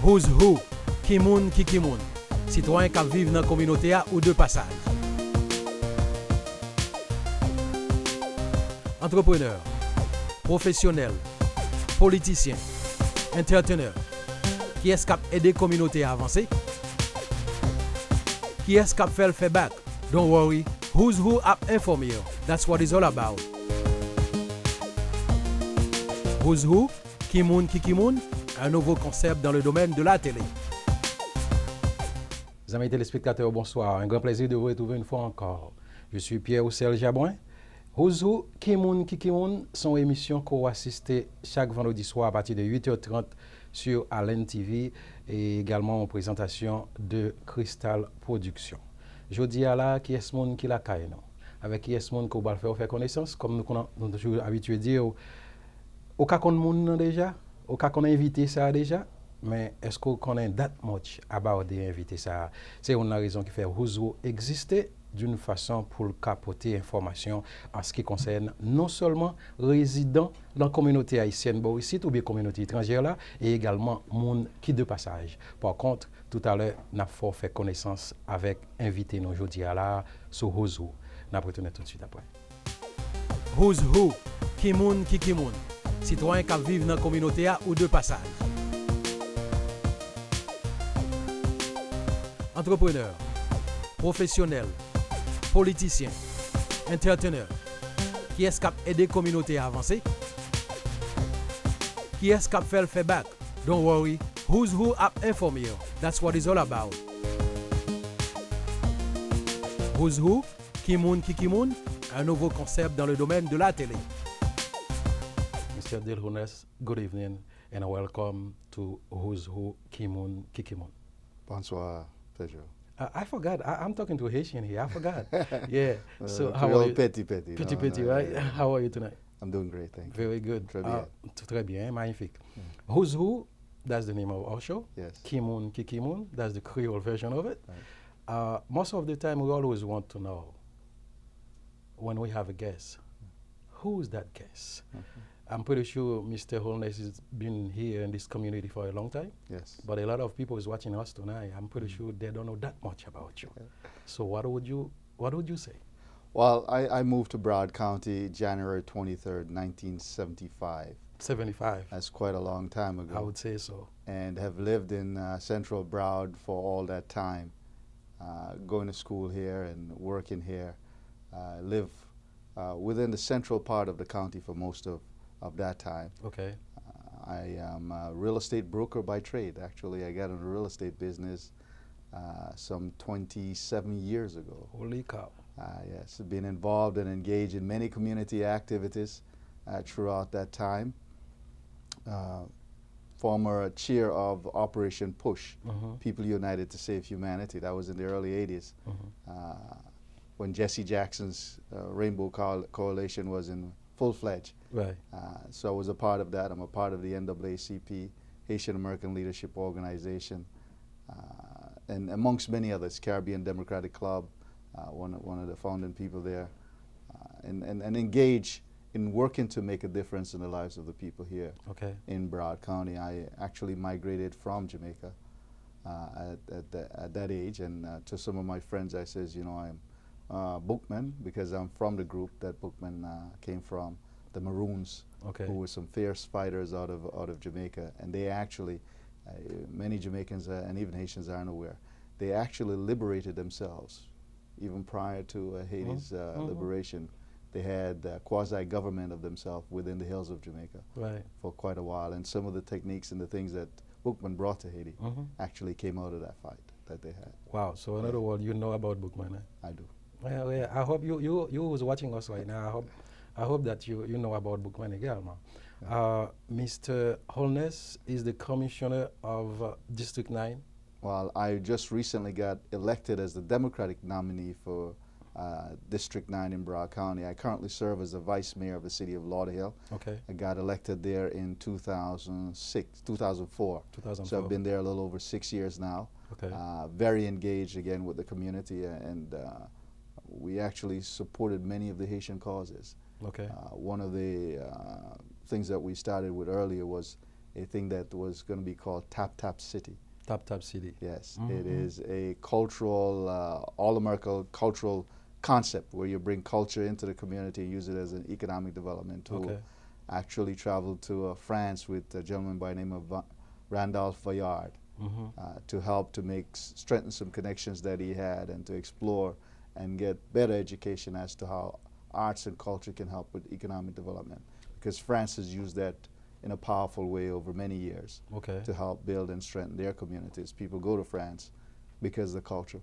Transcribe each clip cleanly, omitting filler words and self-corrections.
Who's who? Ki moun ki moun? Citoyen qui vivent dans la communauté ou de passage. Entrepreneur, professionnel, politicien, entrepreneur. Qui est-ce qui a aidé la communauté à avancer? Qui est-ce qui a fait le feedback? Don't worry, who's who a informé you. That's what it's all about. Who's who? Ki moun ki moun? Un nouveau concept dans le domaine de la télé. Amis téléspectateurs, bonsoir. Un grand plaisir de vous retrouver une fois encore. Je suis Pierre-Oussel Jabouin. Who's who? Ki moun ki moun? Son émission qu'on assiste chaque vendredi soir à partir de 8h30 sur Allen TV et également en présentation de Kristal Production. Je dis à la qui est monde qui la caille non. Avec qui est monde qu'on va faire connaissance comme nous toujours habitué à dire au cas qu'on monde déjà, au cas qu'on a invité ça déjà, mais est-ce qu'on connaît that much about the invité ça? C'est une raison qui fait Who's who exister d'une façon pour capoter information en ce qui concerne non seulement résidents dans la communauté haïtienne ici ou bien communauté étrangère là et également monde qui de passage. Par contre, tout à l'heure, nous avons fait connaissance avec invité nous aujourd'hui là sur Who's who. Nous retourner tout de suite après. Who's who? Ki moun ki moun? Citoyen qui vivent dans la communauté ou de passage. Entrepreneur, professionnel, politicien, entrepreneur. Qui est-ce qui a aidé la communauté à avancer? Qui est-ce qui a fait le feedback? Don't worry, who's who a informé you. That's what it's all about. Who's who? Ki moun ki moun? Un nouveau concept dans le domaine de la télé. Mr. Holness, good evening and welcome to Who's Who, Ki moun ki moun. Bonsoir, Pedro. I forgot. I'm talking to a Haitian here. I forgot. Yeah. So how real are you? petty, Petty, right? Yeah. How are you tonight? I'm doing great, thank you. Very good. Très bien. Très bien, magnifique. Who's Who? That's the name of our show. Yes. Ki moun ki moun? That's the Creole version of it. Right. Most of the time, we always want to know when we have a guest, who's that guest? I'm pretty sure Mr. Holness has been here in this community for a long time. Yes. But a lot of people is watching us tonight. I'm pretty sure they don't know that much about you. So what would you say? Well, I moved to Broward County January 23rd, 1975. 75. That's quite a long time ago. I would say so. And have lived in central Broward for all that time, going to school here and working here. Live within the central part of the county for most of that time. Okay. I am a real estate broker by trade. Actually, I got into the real estate business some 27 years ago. Holy cow. Yes, been involved and engaged in many community activities throughout that time. Former chair of Operation Push, People United to Save Humanity. That was in the early 80s. When Jesse Jackson's Rainbow Coalition was in full-fledged. Right. So I was a part of that. I'm a part of the NAACP, Haitian American Leadership Organization, and amongst many others, Caribbean Democratic Club, one of the founding people there, and engage in working to make a difference in the lives of the people here in Broward County. I actually migrated from Jamaica at that age, and to some of my friends I says, you know, I'm Bookman, because I'm from the group that Bookman came from, the Maroons, who were some fierce fighters out of Jamaica, and they actually, many Jamaicans and even Haitians aren't aware, they actually liberated themselves, even prior to Haiti's liberation. They had quasi-government of themselves within the hills of Jamaica for quite a while, and some of the techniques and the things that Bookman brought to Haiti actually came out of that fight that they had. Wow, so in other words, you know about Bookman, eh? I do. Well, yeah, I hope you who's watching us right now, I hope that you know about Bookman again, man. Mr. Holness is the commissioner of District 9. Well, I just recently got elected as the Democratic nominee for District 9 in Broward County. I currently serve as the vice mayor of the city of Lauderdale. Okay. I got elected there in 2004. So I've been there a little over 6 years now. Okay. Very engaged again with the community, and we actually supported many of the Haitian causes. Okay. One of the things that we started with earlier was a thing that was going to be called Tap Tap City. Tap Tap City. Yes, it is a cultural, all-American cultural concept where you bring culture into the community and use it as an economic development tool. Okay. Actually traveled to France with a gentleman by the name of Randolph Vaillard to help to strengthen some connections that he had and to explore and get better education as to how arts and culture can help with economic development. Because France has used that in a powerful way over many years to help build and strengthen their communities. People go to France because of the culture,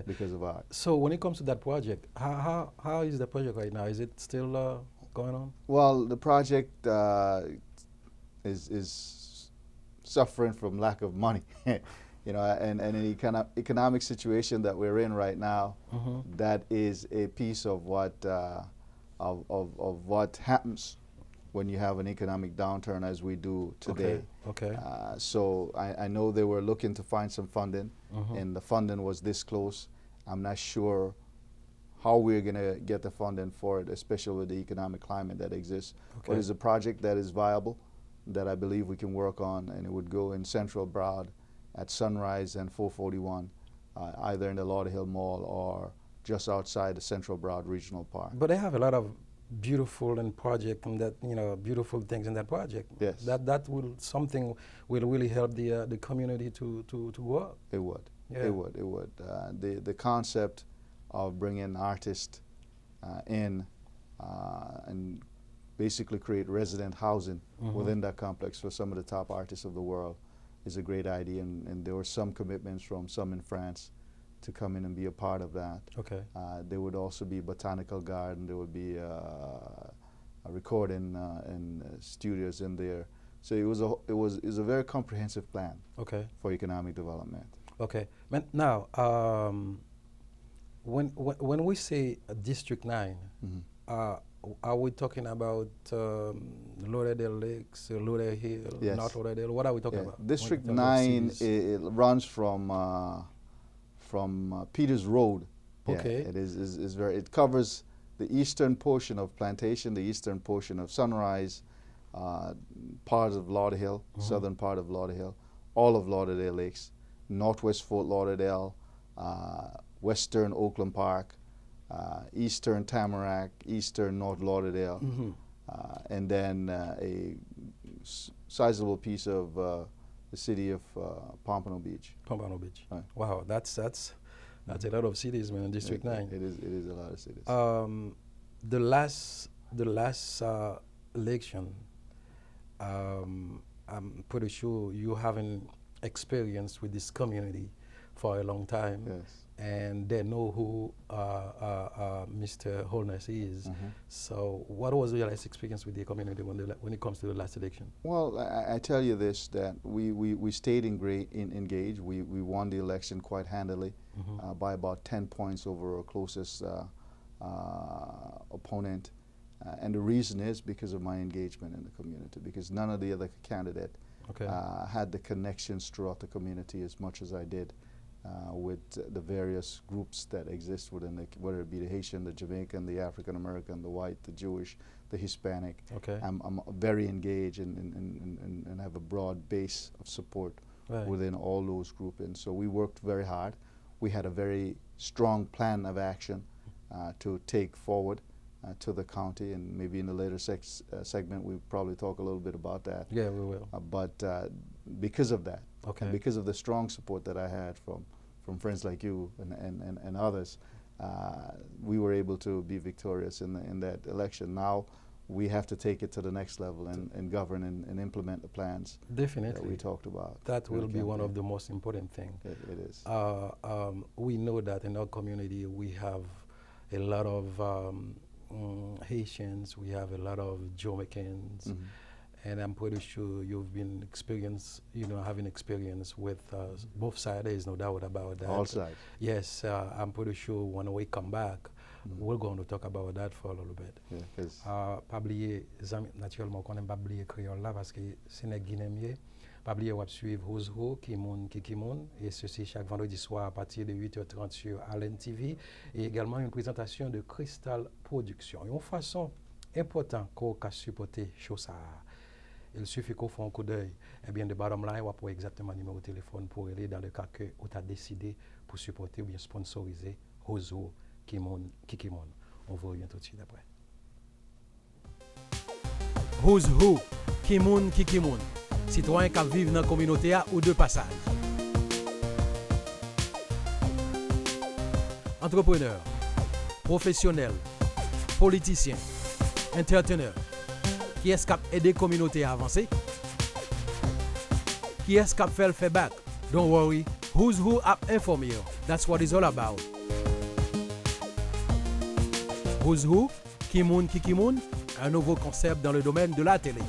because of art. So when it comes to that project, how is the project right now? Is it still going on? Well, the project is suffering from lack of money. You know, and in the economic situation that we're in right now, that is a piece of what what happens when you have an economic downturn as we do today. So I know they were looking to find some funding, and the funding was this close. I'm not sure how we're going to get the funding for it, especially with the economic climate that exists. But it's a project that is viable, that I believe we can work on, and it would go in Central Broad at Sunrise and 441, either in the Lauderhill Mall or just outside the Central Broad Regional Park. But they have a lot of beautiful and project and that, you know, beautiful things in that project. Yes. That will really help the community to work. It would. Yeah. It would. It would. The concept of bringing artists in and basically create resident housing within that complex for some of the top artists of the world is a great idea, and there were some commitments from some in France to come in and be a part of that. There would also be botanical garden. There would be a recording and studios in there. So it was a very comprehensive plan for economic development. Now, when we say District 9, are we talking about Lauderdale Lakes, Lauderdale, North Lauderdale? What are we talking about? District 9 it runs from Peters Road. It is very. It covers the eastern portion of Plantation, the eastern portion of Sunrise, part of Lauderhill, southern part of Lauderhill, all of Lauderdale Lakes, northwest Fort Lauderdale, western Oakland Park, eastern Tamarack, eastern North Lauderdale, and then a sizable piece of the city of Pompano Beach. Pompano Beach. Right. Wow, that's a lot of cities, man, in District 9. It is a lot of cities. The last election, I'm pretty sure you haven't experience with this community for a long time. Yes. And they know who Mr. Holness is. So what was your last experience with the community when it comes to the last election? Well, I tell you this, that we stayed engaged. We won the election quite handily by about 10 points over our closest opponent. And the reason is because of my engagement in the community, because none of the other candidate had the connections throughout the community as much as I did. With the various groups that exist within whether it be the Haitian, the Jamaican, the African American, the white, the Jewish, the Hispanic. I'm very engaged and have a broad base of support within all those groupings. So we worked very hard. We had a very strong plan of action to take forward to the county, and maybe in the later segment we'll probably talk a little bit about that. Yeah, we will. But because of that, and because of the strong support that I had from friends like you and others, we were able to be victorious in that election. Now we have to take it to the next level and govern and implement the plans that we talked about. That will be one of the most important things. It is. We know that in our community we have a lot of Haitians, we have a lot of Jamaicans, and I'm pretty sure you've been having experience with both sides. There's no doubt about that. All sides. Yes, I'm pretty sure when we come back, we're going to talk about that for a little bit. Pas oublier, naturellement, qu'on n'aime pas oublier créole là parce que c'est n'est guinéen. Pas oublier de suivre Ouzho, Kimoun, et ceci chaque vendredi soir à partir de 8h30 sur Allen TV, et également une présentation de Kristal Production. Une façon importante qu'on a supporté chose ça. Il suffit qu'on fasse un coup d'œil. Eh bien, de bottom line, on peut exactement le numéro de téléphone pour aller dans le cas que vous avez décidé pour supporter ou bien sponsoriser Hozo Kimon Kikimon. On va revenir tout de suite après. Hozo Kimon Kikimon. Citoyen qui vivent dans la communauté ou de passage. Entrepreneur, professionnel, politicien, entrepreneur. Qui est-ce qui a aidé la communauté à avancer? Qui est-ce qui a fait le feedback? Don't worry, who's who a informé. That's what it's all about. Who's who, Kimoun Kikimoun, un nouveau concept dans le domaine de la télé.